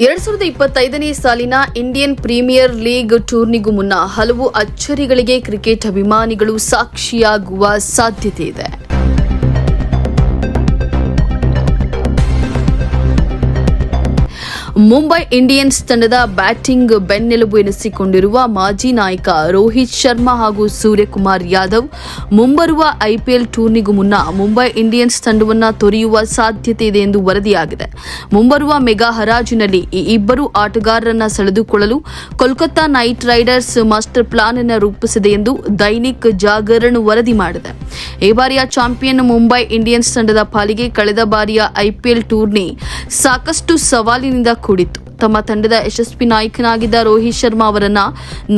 2025ನೇ ಸಾಲಿನ Indian premier league ಟೂರ್ನಿಗೂ ಮುನ್ನ ಹಲವು ಅಚ್ಚರಿಗಳಿಗೆ ಕ್ರಿಕೆಟ್ ಅಭಿಮಾನಿಗಳು ಸಾಕ್ಷಿಯಾಗುವ ಸಾಧ್ಯತೆ ಇದೆ. ಮುಂಬೈ ಇಂಡಿಯನ್ಸ್ ತಂಡದ ಬ್ಯಾಟಿಂಗ್ ಬೆನ್ನೆಲುಬು ಎನಿಸಿಕೊಂಡಿರುವ ಮಾಜಿ ನಾಯಕ ರೋಹಿತ್ ಶರ್ಮಾ ಹಾಗೂ ಸೂರ್ಯಕುಮಾರ್ ಯಾದವ್ ಮುಂಬರುವ ಐಪಿಎಲ್ ಟೂರ್ನಿಗೂ ಮುನ್ನ ಮುಂಬೈ ಇಂಡಿಯನ್ಸ್ ತಂಡವನ್ನು ತೊರೆಯುವ ಸಾಧ್ಯತೆ ಇದೆ ಎಂದು ವರದಿಯಾಗಿದೆ. ಮುಂಬರುವ ಮೆಗಾ ಹರಾಜಿನಲ್ಲಿ ಈ ಇಬ್ಬರು ಆಟಗಾರರನ್ನು ಸೆಳೆದುಕೊಳ್ಳಲು Kolkata Knight Riders master plan ಅನ್ನು ರೂಪಿಸಿದೆ ಎಂದು ದೈನಿಕ್ ಜಾಗರಣ್ ವರದಿ ಮಾಡಿದೆ. ಈ ಬಾರಿಯ ಚಾಂಪಿಯನ್ ಮುಂಬೈ ಇಂಡಿಯನ್ಸ್ ತಂಡದ ಪಾಲಿಗೆ ಕಳೆದ ಬಾರಿಯ ಐಪಿಎಲ್ ಟೂರ್ನಿ ಸಾಕಷ್ಟು ಸವಾಲಿನಿಂದ ಕೂಡಿತ್ತು. ತಮ್ಮ ತಂಡದ ಯಶಸ್ವಿ ನಾಯಕನಾಗಿದ್ದ ರೋಹಿತ್ ಶರ್ಮಾ ಅವರನ್ನ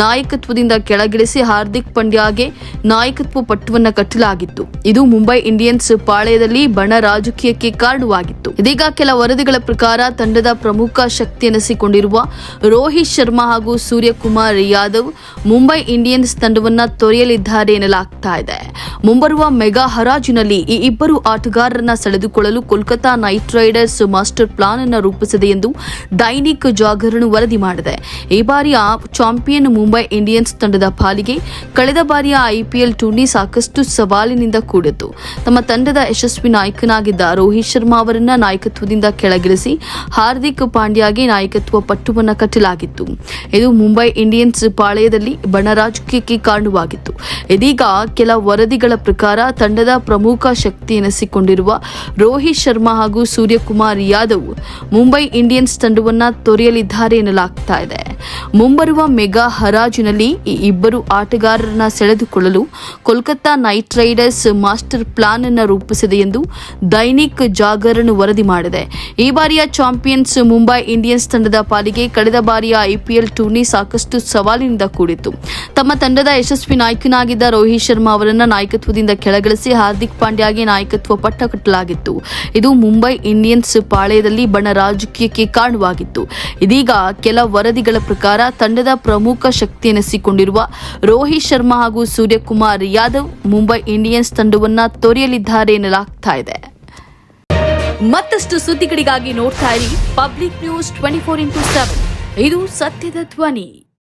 ನಾಯಕತ್ವದಿಂದ ಕೆಳಗಿಳಿಸಿ ಹಾರ್ದಿಕ್ ಪಾಂಡ್ಯಾಗೆ ನಾಯಕತ್ವ ಪಟ್ಟವನ್ನು ಕಟ್ಟಲಾಗಿತ್ತು. ಇದು ಮುಂಬೈ ಇಂಡಿಯನ್ಸ್ ಪಾಳೆಯದಲ್ಲಿ ಬಣ ರಾಜಕೀಯಕ್ಕೆ ಕಾರಣವಾಗಿತ್ತು. ಇದೀಗ ಕೆಲ ವರದಿಗಳ ಪ್ರಕಾರ ತಂಡದ ಪ್ರಮುಖ ಶಕ್ತಿ ಎನಿಸಿಕೊಂಡಿರುವ ರೋಹಿತ್ ಶರ್ಮಾ ಹಾಗೂ ಸೂರ್ಯಕುಮಾರ್ ಯಾದವ್ ಮುಂಬೈ ಇಂಡಿಯನ್ಸ್ ತಂಡವನ್ನು ತೊರೆಯಲಿದ್ದಾರೆ ಎನ್ನಲಾಗ್ತಾ ಇದೆ. ಮುಂಬರುವ ಮೆಗಾ ಹರಾಜಿನಲ್ಲಿ ಈ ಇಬ್ಬರು ಆಟಗಾರರನ್ನ ಸೆಳೆದುಕೊಳ್ಳಲು Kolkata Knight Riders master plan ಅನ್ನು ರೂಪಿಸಿದೆ ಎಂದು ದೈನಿಕ್ ಜಾಗರಣ್ ವರದಿ ಮಾಡಿದೆ. ಈ ಬಾರಿಯ ಚಾಂಪಿಯನ್ ಮುಂಬೈ ಇಂಡಿಯನ್ಸ್ ತಂಡದ ಪಾಲಿಗೆ ಕಳೆದ ಬಾರಿಯ ಐಪಿಎಲ್ ಟೂರ್ನಿ ಸಾಕಷ್ಟು ಸವಾಲಿನಿಂದ ಕೂಡಿತ್ತು. ತಮ್ಮ ತಂಡದ ಯಶಸ್ವಿ ನಾಯಕನಾಗಿದ್ದ ರೋಹಿತ್ ಶರ್ಮಾ ಅವರನ್ನ ನಾಯಕತ್ವದಿಂದ ಕೆಳಗಿಳಿಸಿ ಹಾರ್ದಿಕ್ ಪಾಂಡ್ಯಾಗೆ ನಾಯಕತ್ವ ಪಟ್ಟವನ್ನು ಕಟ್ಟಲಾಗಿತ್ತು. ಇದು ಮುಂಬೈ ಇಂಡಿಯನ್ಸ್ ಪಾಳೆಯದಲ್ಲಿ ಬಣ ರಾಜಕೀಯಕ್ಕೆ ಕಾರಣವಾಗಿತ್ತು. ಇದೀಗ ಕೆಲ ವರದಿಗಳ ಪ್ರಕಾರ ತಂಡದ ಪ್ರಮುಖ ಶಕ್ತಿ ಎನಿಸಿಕೊಂಡಿರುವ ರೋಹಿತ್ ಶರ್ಮಾ ಹಾಗೂ ಸೂರ್ಯಕುಮಾರ್ ಯಾದವ್ ಮುಂಬೈ ಇಂಡಿಯನ್ಸ್ ತಂಡವನ್ನು ತೊರೆಯಲಿದ್ದಾರೆ ಎನ್ನಲಾಗ್ತಾ ಇದೆ. ಮುಂಬರುವ ಮೆಗಾ ಹರಾಜಿನಲ್ಲಿ ಈ ಇಬ್ಬರು ಆಟಗಾರರನ್ನ ಸೆಳೆದುಕೊಳ್ಳಲು Kolkata Knight Riders master plan ಅನ್ನು ರೂಪಿಸಿದೆ ಎಂದು ದೈನಿಕ್ ಜಾಗರಣ್ ವರದಿ ಮಾಡಿದೆ. ಈ ಬಾರಿಯ ಚಾಂಪಿಯನ್ಸ್ ಮುಂಬೈ ಇಂಡಿಯನ್ಸ್ ತಂಡದ ಪಾಲಿಗೆ ಕಳೆದ ಬಾರಿಯ ಐಪಿಎಲ್ ಟೂರ್ನಿ ಸಾಕಷ್ಟು ಸವಾಲಿನಿಂದ ಕೂಡಿತ್ತು. ತಮ್ಮ ತಂಡದ ಯಶಸ್ವಿ ನಾಯಕನಾಗಿದ್ದ ರೋಹಿತ್ ಶರ್ಮಾ ಅವರನ್ನ ನಾಯಕತ್ವದಿಂದ ಕೆಳಗಿಳಿಸಿ ಹಾರ್ದಿಕ್ ಪಾಂಡ್ಯಾಗೆ ನಾಯಕತ್ವ ಪಟ್ಟ ಕಟ್ಟಲಾಗಿತ್ತು. ಇದು ಮುಂಬೈ ಇಂಡಿಯನ್ಸ್ ಪಾಳೆಯದಲ್ಲಿ ಬಣ ರಾಜಕೀಯಕ್ಕೆ ಕಾರಣವಾಗಿತ್ತು. ಇದೀಗ ಕೆಲ ವರದಿಗಳ ಪ್ರಕಾರ ತಂಡದ ಪ್ರಮುಖ ಶಕ್ತಿ ಎನಿಸಿಕೊಂಡಿರುವ ರೋಹಿತ್ ಶರ್ಮಾ ಹಾಗೂ ಸೂರ್ಯಕುಮಾರ್ ಯಾದವ್ ಮುಂಬೈ ಇಂಡಿಯನ್ಸ್ ತಂಡವನ್ನು ತೊರೆಯಲಿದ್ದಾರೆ ಎನ್ನಲಾಗ್ತಾ ಇದೆ. ಮತ್ತಷ್ಟು ಸುದ್ದಿಗಳಿಗಾಗಿ ನೋಡ್ತಾ ಇರಿ ಪಬ್ಲಿಕ್ ನ್ಯೂಸ್ 24x7. ಇದು ಸತ್ಯದ ಧ್ವನಿ.